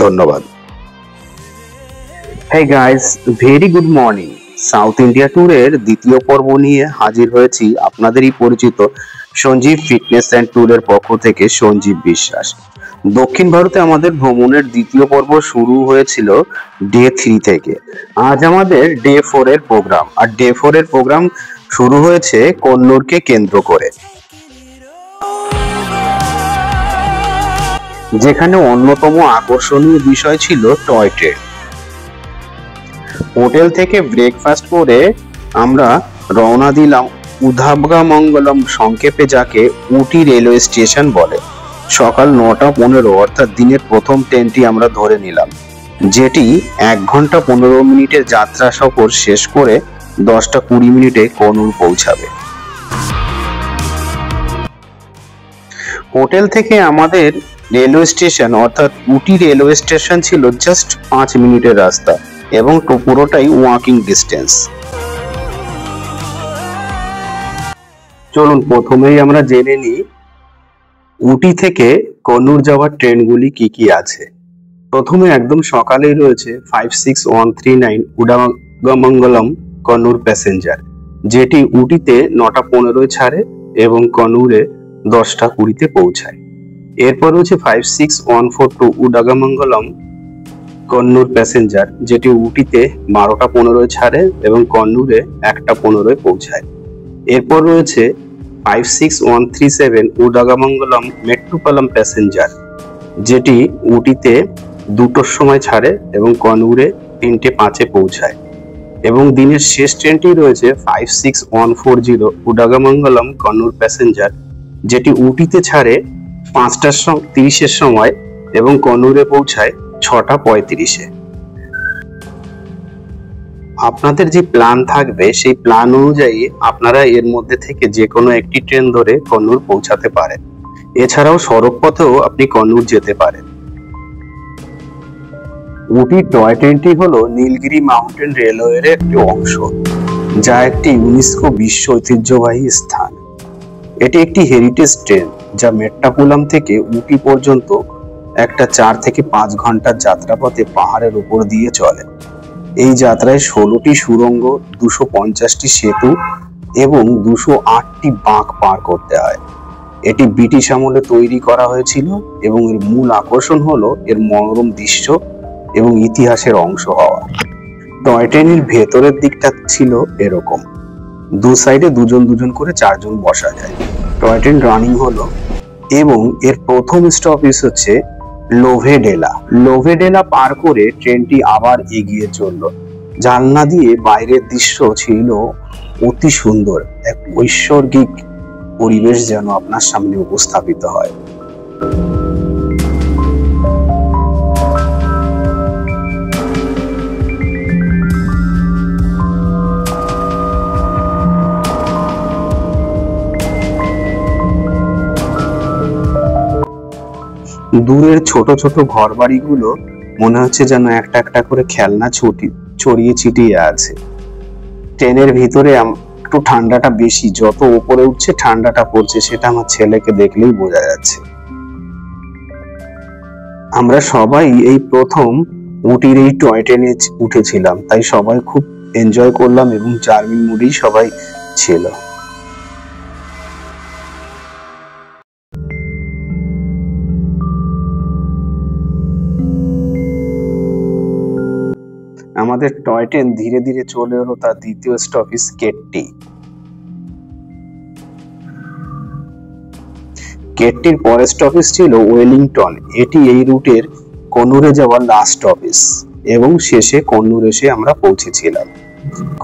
ধন্যবাদ। Hey guys, very good morning. South India ট্যুরের দ্বিতীয় পর্ব নিয়ে হাজির হয়েছি আপনাদেরই পরিচিত সঞ্জীব ফিটনেস অ্যান্ড ট্যুরের পক্ষ থেকে সঞ্জীব বিশ্বাস। দক্ষিণ ভারতে আমাদের ভ্রমণের দ্বিতীয় পর্ব শুরু হয়েছিল ডে 3 থেকে। আজ আমাদের ডে 4 এর প্রোগ্রাম, আর ডে 4 এর প্রোগ্রাম শুরু হয়েছে কন্নুরকে কেন্দ্র করে, যেখানে অন্যতম আকর্ষণীয় বিষয় ছিল টয় ট্রেন। হোটেল থেকে ব্রেকফাস্ট করে আমরা রওনা দিলাম উধাবগামঙ্গলম, সংক্ষেপে যাকে উটি রেলওয়ে স্টেশন বলে। সকাল 9:15 অর্থাৎ দিনের প্রথম ট্রেনটি আমরা ধরে নিলাম, যেটি 1 ঘন্টা 15 মিনিটের যাত্রা সফর শেষ করে 10:20 মিনিটে কনুর পৌঁছাবে। হোটেল থেকে আমাদের রেলওয়ে স্টেশন অর্থাৎ উটি রেলওয়ে স্টেশন ছিল জাস্ট 5 মিনিটের রাস্তা, এবং পুরোটাই ওয়াকিং ডিস্টেন্স। চলুন প্রথমেই আমরা জেনে নিই উটি থেকে কন্নুর যাওয়ার ট্রেনগুলি কি কি আছে। প্রথমে একদম সকালেই রয়েছে 56139 উডাগমঙ্গলম কন্নুর প্যাসেঞ্জার, যেটি উটিতে 9:15 ছাড়ে এবং কন্নুরে 10:20 পৌঁছায়। এরপর রয়েছে 56142 উডাগমঙ্গলম কন্নুর প্যাসেঞ্জার, যেটি উটিতে 12:15 ছাড়ে এবং কন্নুরে 1:15 পৌঁছায়। এরপর রয়েছে 56137 উডাগমঙ্গলম মেট্টুপালম প্যাসেঞ্জার, যেটি উটিতে 2টোর সময় ছাড়ে এবং কন্নুরে 3:05 পৌঁছায়। এবং দিনের শেষ ট্রেনটি রয়েছে 56140 উডাগমঙ্গলম কন্নুর প্যাসেঞ্জার, যেটি উটিতে ছাড়ে 5:30 সময় এবং কন্নুরে পৌঁছায় 6:35। আপনাদের যে প্ল্যান থাকবে সেই প্ল্যান অনুযায়ী আপনারা এর মধ্যে থেকে যে কোনো একটি ট্রেন ধরে কন্নুর পৌঁছাতে পারেন। এছাড়াও সড়ক পথেও আপনি কন্নুর যেতে পারেন। উটি টয় ট্রেনটি হলো নীলগিরি মাউন্টেন রেলওয়ের একটি অংশ, যা একটি ইউনেস্কো বিশ্ব ঐতিহ্যবাহী স্থান। এটি একটি হেরিটেজ ট্রেন যা মেট্টাকুলাম থেকে উটি পর্যন্ত একটা 4 থেকে 5 ঘন্টার যাত্রাপথে পাহাড়ের উপর দিয়ে চলে। এই যাত্রায় 16টি সুড়ঙ্গ, 250টি সেতু এবং 208টি বাঁক পার করতে হয়। এটি ব্রিটিশ আমলে তৈরি করা হয়েছিল এবং এর মূল আকর্ষণ হলো এর মনোরম দৃশ্য এবং ইতিহাসের অংশ হওয়া। টয় ট্রেনের ভেতরের দিকটা ছিল এরকম, দু সাইডে দুজন করে 4 জন বসা যায়। টয় ট্রেন রানিং হলো এবং এর প্রথম স্টপেজ হচ্ছে লোভেডেলা। লোভেডেলা পার করে ট্রেনটি আবার এগিয়ে চলল। জানলা দিয়ে বাইরের দৃশ্য ছিল অতি সুন্দর, এক ঐশ্বর্গিক পরিবেশ যেন আপনার সামনে উপস্থাপিত হয়। দূরের ছোট ছোট ঘর বাড়িগুলো মনে হচ্ছে যেন একটা একটা করে খেলনা ছড়িয়ে ছিটিয়ে আছে। ট্রেনের ভিতরে একটু ঠান্ডাটা বেশি, যত উপরে উঠছে ঠান্ডাটা পড়ছে, সেটা আমার ছেলেকে দেখলেই বোঝা যাচ্ছে। আমরা সবাই এই প্রথম উটির এই টয় ট্রেনে উঠেছিলাম, তাই সবাই খুব এনজয় করলাম এবং জার্মিন মুডেই সবাই ছিল। আমাদের টয় ট্রেন ধীরে ধীরে চলে এলো তার দ্বিতীয় স্টপেজ কেট্টি। কেট্টির পরের স্টপেজ ছিল ওয়েলিংটন। এটি এই রুটের কন্নুরে যাওয়ার লাস্ট স্টপেজ এবং শেষে কন্নুর এসে আমরা পৌঁছেছিলাম।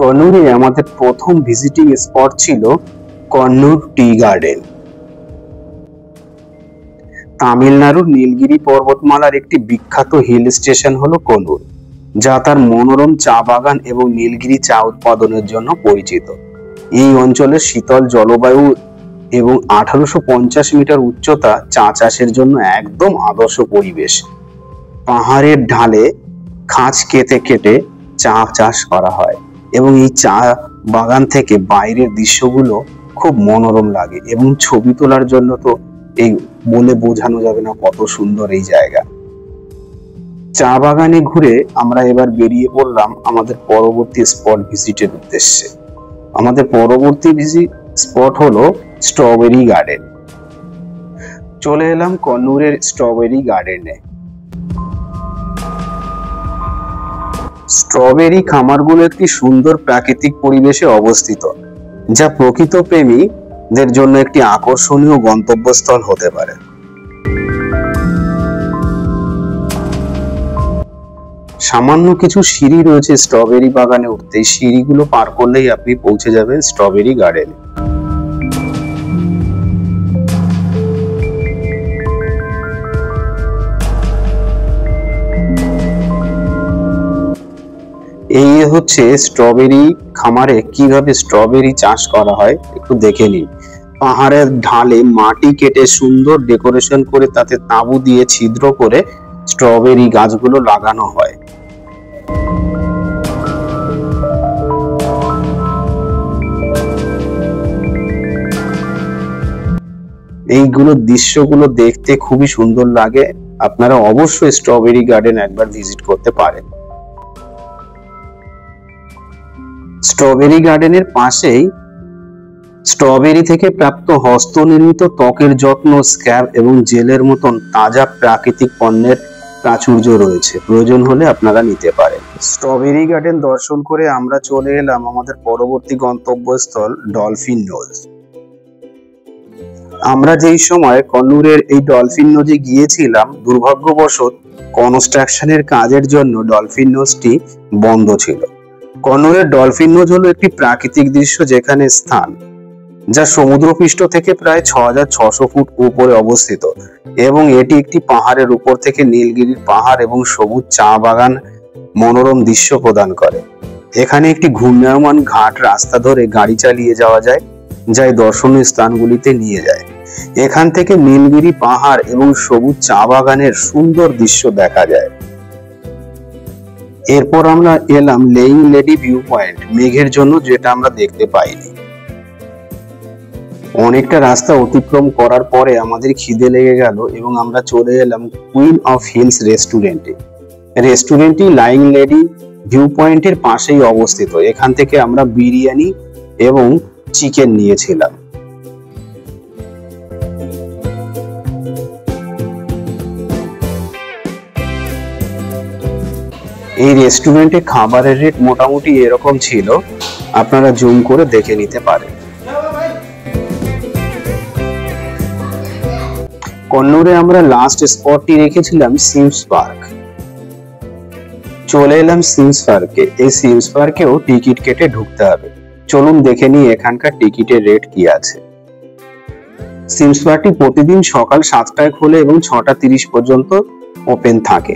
কন্নুরে আমাদের প্রথম ভিজিটিং স্পট ছিল কন্নুর টি গার্ডেন। তামিলনাড়ুর নীলগিরি পর্বতমালার একটি বিখ্যাত হিল স্টেশন হলো কন্নুর, যা তার মনোরম চা বাগান এবং নীলগিরি চা উৎপাদনের জন্য পরিচিত। এই অঞ্চলের শীতল জলবায়ু এবং 1850 মিটার উচ্চতা চা চাষের জন্য একদম আদর্শ পরিবেশ। পাহাড়ের ঢালে খাঁজ কেটে কেটে চা চাষ করা হয় এবং এই চা বাগান থেকে বাইরের দৃশ্যগুলো খুব মনোরম লাগে এবং ছবি তোলার জন্য তো এই বলে বোঝানো যাবে না কত সুন্দর এই জায়গা। চা বাগানে ঘুরে আমরা এবার বেরিয়ে পড়লাম আমাদের পরবর্তী স্পট ভিজিটের উদ্দেশ্যে। আমাদের পরবর্তী ভিজিট স্পট হলো স্ট্রবেরি গার্ডেন। চলে এলাম কন্নুরের স্ট্রবেরি গার্ডেনে। স্ট্রবেরি খামারগুলো একটি সুন্দর প্রাকৃতিক পরিবেশে অবস্থিত, যা প্রকৃত প্রেমীদের জন্য একটি আকর্ষণীয় গন্তব্যস্থল হতে পারে। সামান্য কিছু সিঁড়ি রয়েছে স্ট্রবেরি বাগানে উঠতে, সিঁড়িগুলো পার করলেই আপনি পৌঁছে যাবেন স্ট্রবেরি গার্ডেনে। এই হচ্ছে স্ট্রবেরি খামারে কিভাবে স্ট্রবেরি চাষ করা হয়, একটু দেখে নিন। পাহাড়ের ঢালে মাটি কেটে সুন্দর ডেকোরেশন করে তাতে তাঁবু দিয়ে ছিদ্র করে স্ট্রবেরি গাছগুলো লাগানো হয়। এইগুলো দৃশ্যগুলো দেখতে খুবই সুন্দর লাগে। আপনারা অবশ্যই স্ট্রবেরি গার্ডেন একবার ভিজিট করতে পারেন। স্ট্রবেরি গার্ডেনের পাশেই স্ট্রবেরি থেকে প্রাপ্ত হস্তনির্মিত ত্বকের যত্ন, স্ক্রাব এবং জেলের মতন তাজা প্রাকৃতিক পণ্যের প্রাচুর্য রয়েছে। প্রয়োজন হলে আপনারা নিতে পারেন। স্ট্রবেরি গার্ডেন দর্শন করে আমরা চলে এলাম আমাদের পরবর্তী গন্তব্যস্থল ডলফিন নোজ। আমরা যেই সময় কন্নুরের এই ডলফিন নোজে গিয়েছিলাম, দুর্ভাগ্যবশত কনস্ট্রাকশনের কাজের জন্য ডলফিন নোজটি বন্ধ ছিল। কন্নুরের ডলফিন নোজ হলো একটি প্রাকৃতিক দৃশ্য যেখানে স্থান, যা সমুদ্রপৃষ্ঠ থেকে প্রায় 6600 ফুট উপরে অবস্থিত এবং এটি একটি পাহাড়ের উপর থেকে নীলগিরির পাহাড় এবং সবুজ চা বাগান মনোরম দৃশ্য প্রদান করে। এখানে একটি ঘূর্ণায়মান ঘাট রাস্তা ধরে গাড়ি চালিয়ে যাওয়া যায়, যা দর্শনীয় স্থানগুলিতে নিয়ে যায়। এখান থেকে নীলগিরি পাহাড় এবং সবুজ চা বাগানের সুন্দর দৃশ্য দেখা যায়। এরপর আমরা এলাম লেইং লেডি ভিউ পয়েন্ট, মেঘের জন্য, যেটা আমরা দেখতে পাইনি। অনেকটা রাস্তা অতিক্রম করার পরে আমাদের খিদে লেগে গেল এবং আমরা চলে এলাম কুইন অফ হিলস রেস্টুরেন্টে। রেস্টুরেন্টটি লেইং লেডি ভিউ পয়েন্টের পাশেই অবস্থিত। এখান থেকে আমরা বিরিয়ানি এবং চিকেন নিয়েছিলাম। এই রেস্টুরেন্টে খাবারের রেট মোটামুটি এরকম ছিল, আপনারা জুম করে দেখে নিতে পারেন। কন্নুরে আমরা লাস্ট স্পটটি রেখেছিলাম সিমস পার্ক। চলে এলাম সিমস পার্কে। এই সিমস পার্কেও টিকিট কেটে ঢুকতে হবে। চলুন দেখে নিই এখানকার টিকিটের রেট কি আছে। সিমস পার্কটি প্রতিদিন সকাল 7টায় খোলে এবং 6টা 30 পর্যন্ত ওপেন থাকে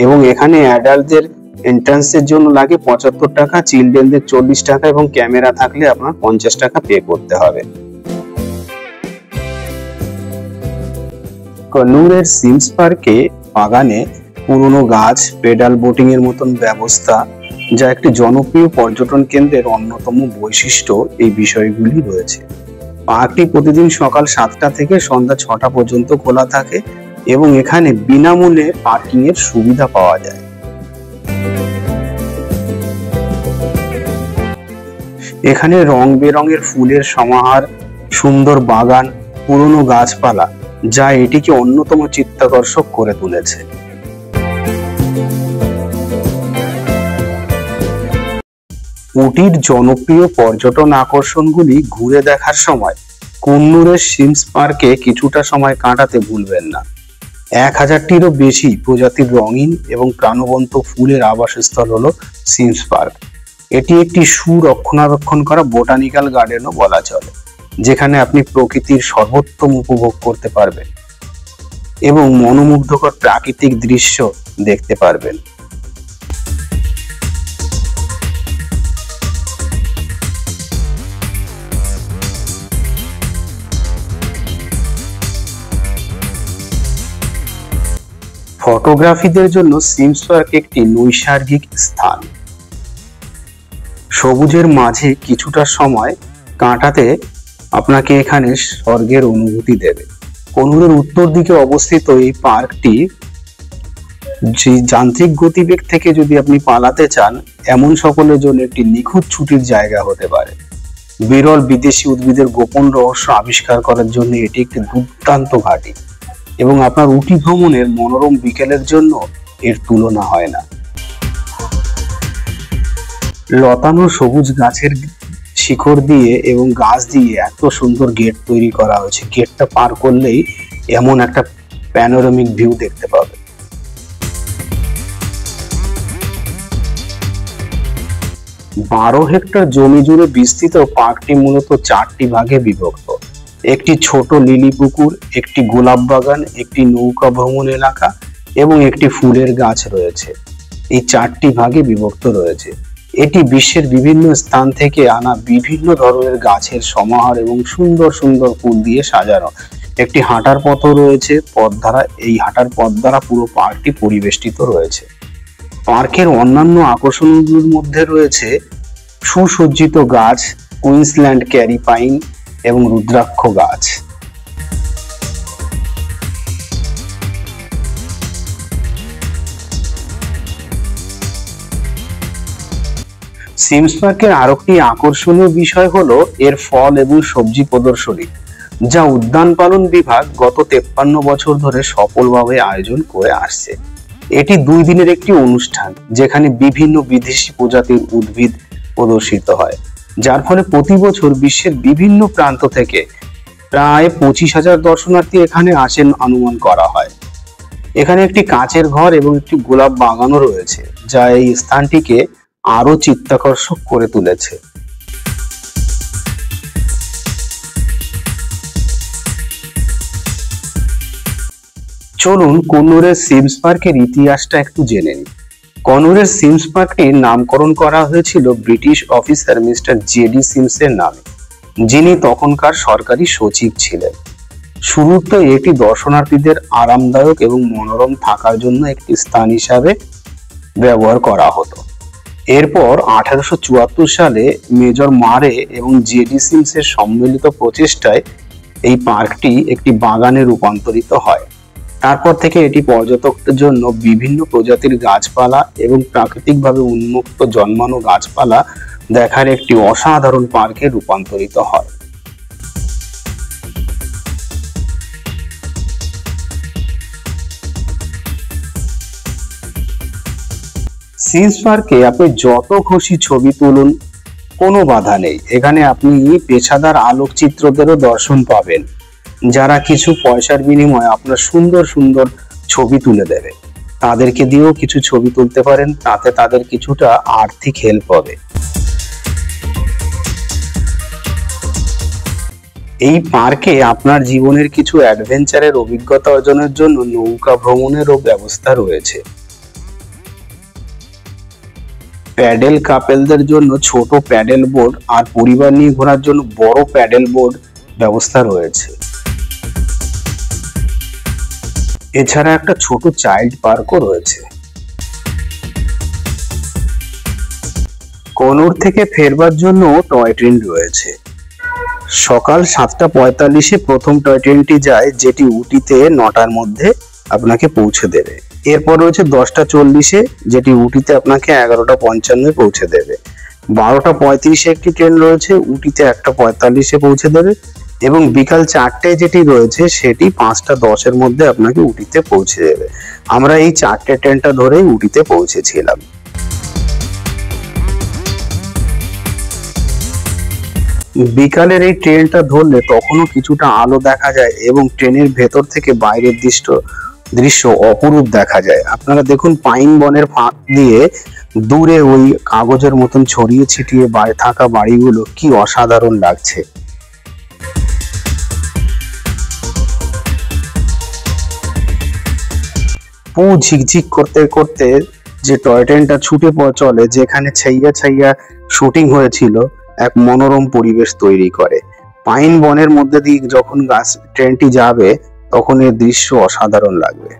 এবং এখানে অ্যাডাল্টদের এন্ট্রান্সের জন্য লাগে 75 টাকা, চিলড্রেনদের 40 টাকা এবং ক্যামেরা থাকলে আপনার 50 টাকা পে করতে হবে। কন্নুরের সিমস পার্কে বাগানে পুরনো গাছ, পেডাল বোটিং এর মতন ব্যবস্থা, যা একটি জনপ্রিয় পর্যটন কেন্দ্রের অন্যতম বৈশিষ্ট্য, এই বিষয়গুলি রয়েছে। পার্কটি প্রতিদিন সকাল 7টা থেকে সন্ধ্যা 6টা পর্যন্ত খোলা থাকে এবং এখানে বিনামূল্যে পার্কিং এর সুবিধা পাওয়া যায়। এখানে রং বেরঙের ফুলের সমাহার, সুন্দর বাগান, পুরনো গাছপালা, যা এটিকে অন্যতম চিত্তাকর্ষক করে তুলেছে। উটির জনপ্রিয় পর্যটন আকর্ষণগুলি ঘুরে দেখার সময় কন্নুরের সিমস পার্কে কিছুটা সময় কাটাতে ভুলবেন না। 1000টিরও বেশি প্রজাতির রঙিন এবং প্রাণবন্ত ফুলের আবাসস্থল হলো সিমস পার্ক। এটি একটি সুরক্ষণাবেক্ষণ করা বোটানিক্যাল গার্ডেনও বলা চলে, যেখানে আপনি প্রকৃতির সর্বোত্তম উপভোগ করতে পারবেন এবং মনোমুগ্ধকর প্রাকৃতিক দৃশ্য দেখতে পারবেন। ফটোগ্রাফিদের জন্য সিমস পার্ক একটি নৈসর্গিক স্থান। সবুজের মাঝে কিছুটা সময় কাটাতে আপনাকে এখানে স্বর্গের অনুভূতি দেবে। কন্নুরের উত্তর দিকে অবস্থিত এই পার্কটি যে যান্ত্রিক গতিবেগ থেকে যদি আপনি পালাতে চান, এমন সকলের জন্য একটি নিখুঁত ছুটির জায়গা হতে পারে। বিরল বিদেশি উদ্ভিদের গোপন রহস্য আবিষ্কার করার জন্য এটি একটি দুর্দান্ত ঘাঁটি এবং আপনার উটি ভ্রমণের মনোরম বিকেলের জন্য এর তুলনা হয় না। লতানো সবুজ গাছের শিকড় দিয়ে এবং গাছ দিয়ে এত সুন্দর গেট তৈরি করা হয়েছে, গেটটা পার করলেই এমন একটা প্যানোরামিক ভিউ দেখতে পাবে। 12 হেক্টর জমি জুড়ে বিস্তৃত পার্কটি মূলত 4টি ভাগে বিভক্ত। একটি ছোট লিলি পুকুর, একটি গোলাপ বাগান, একটি নৌকা ভ্রমণ এলাকা এবং একটি ফুলের গাছ রয়েছে। এই 4টি ভাগে বিভক্ত রয়েছে। এটি বিশ্বের বিভিন্ন স্থান থেকে আনা বিভিন্ন ধরনের গাছের সমাহার এবং সুন্দর সুন্দর ফুল দিয়ে সাজানো। একটি হাঁটার পথও রয়েছে পথ দ্বারা। এই হাঁটার পথ দ্বারা পুরো পার্কটি পরিবেষ্টিত রয়েছে। পার্কের অন্যান্য আকর্ষণগুলোর মধ্যে রয়েছে সুসজ্জিত গাছ, কুইন্সল্যান্ড ক্যারি পাইন এবং রুদ্রাক্ষ গাছ। সিমস পার্কের আরেকটি আকর্ষণীয় বিষয় হলো এর ফল এবং সবজি প্রদর্শনী, যা উদ্যান পালন বিভাগ গত 53 বছর ধরে সফলভাবে আয়োজন করে আসছে। এটি 2 দিনের একটি অনুষ্ঠান, যেখানে বিভিন্ন বিদেশি প্রজাতির উদ্ভিদ প্রদর্শিত হয়, যার ফলে প্রতি বছর বিশ্বের বিভিন্ন প্রান্ত থেকে প্রায় 25,000 দর্শনার্থী এখানে আসেন অনুমান করা হয়। এখানে একটি কাঁচের ঘর এবং একটি গোলাপ বাগানও রয়েছে, যা এই স্থানটিকে আরো চিত্তাকর্ষক করে তুলেছে। চলুন কন্নুরের সিমস পার্কের ইতিহাসটা একটু জেনে নিই। কন্নুরের সিমস পার্কটির নামকরণ করা হয়েছিল ব্রিটিশ অফিসার মিস্টার জেডি সিমসের নামে, যিনি তখনকার সরকারি সচিব ছিলেন। শুরুতে এটি দর্শনার্থীদের আরামদায়ক এবং মনোরম থাকার জন্য একটি স্থান হিসাবে ব্যবহার করা হতো। এরপর 1874 সালে মেজর মারে এবং জেডি সিমসের সম্মিলিত প্রচেষ্টায় এই পার্কটি একটি বাগানে রূপান্তরিত হয়। তারপর থেকে এটি পর্যটকদের জন্য বিভিন্ন প্রজাতির গাছপালা এবং প্রাকৃতিকভাবে উন্মুক্ত জন্মানো গাছপালা দেখার একটি অসাধারণ পার্কে রূপান্তরিত হয়। সিমস পার্কে আপনি যত খুশি ছবি তুলুন, কোনো বাধা নেই। এখানে আপনি পেশাদার আলোকচিত্রদেরও দর্শন পাবেন, যারা কিছু পয়সার বিনিময়ে আপনার সুন্দর সুন্দর ছবি তুলে দেবে। তাদেরকে দিয়েও কিছু ছবি তুলতে পারেন, তাতে তাদের কিছুটা আর্থিক হেল্প হবে। এই পার্কে আপনার জীবনের কিছু অ্যাডভেঞ্চারের অভিজ্ঞতা অর্জনের জন্য নৌকা ভ্রমণেরও ব্যবস্থা রয়েছে। প্যাডেল কাপেলদের জন্য ছোট প্যাডেল বোর্ড আর পরিবার নিয়ে ঘোরার জন্য বড় প্যাডেল বোর্ড ব্যবস্থা রয়েছে। এছাড়া একটা ছোট চাইল্ড পার্কও রয়েছে। কনুর থেকে ফেরবার জন্য টয় ট্রেন রয়েছে। সকাল 7:45-এ প্রথম টয় ট্রেনটি যায়, যেটি উটিতে 9টার মধ্যে আপনাকে পৌঁছে দেবে। এরপর রয়েছে 10:40-এ, যেটি উটিতে আপনাকে 11:55-এ পৌঁছে দেবে। 12:35-এ একটি ট্রেন রয়েছে, উটিতে 1:45-এ পৌঁছে দেবে। এবং বিকাল 4টায় যেটি রয়েছে সেটি 5:10-এর মধ্যে আপনাকে উটিতে পৌঁছে দেবে। আমরা এই 4টে ট্রেনটা ধরেই উটিতে পৌঁছেছিলাম। বিকালের এই ট্রেনটা ধরলে তখনও কিছুটা আলো দেখা যায় এবং ট্রেনের ভেতর থেকে বাইরের দৃশ্য অপরূপ দেখা যায়। আপনারা দেখুন, পাইন বনের ফাঁক দিয়ে দূরে ওই কাগজের মতন ছড়িয়ে ছিটিয়ে থাকা বাড়িগুলো কি অসাধারণ লাগছে। পু ঝিকঝিক করতে করতে যে টয় ট্রেনটা ছুটে চলে, যেখানে ছাইয়া ছাইয়া শুটিং হয়েছিল, এক মনোরম পরিবেশ তৈরি করে। পাইন বনের মধ্যে দিয়ে যখন ট্রেনটি যাবে তখন এর দৃশ্য অসাধারণ লাগবে।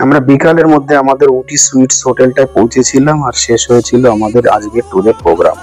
আমরা বিকালের মধ্যে আমাদের উটি সুইটস হোটেলটায় পৌঁছেছিলাম আর শেষ হয়েছিল আমাদের আজকের ট্যুরের প্রোগ্রাম।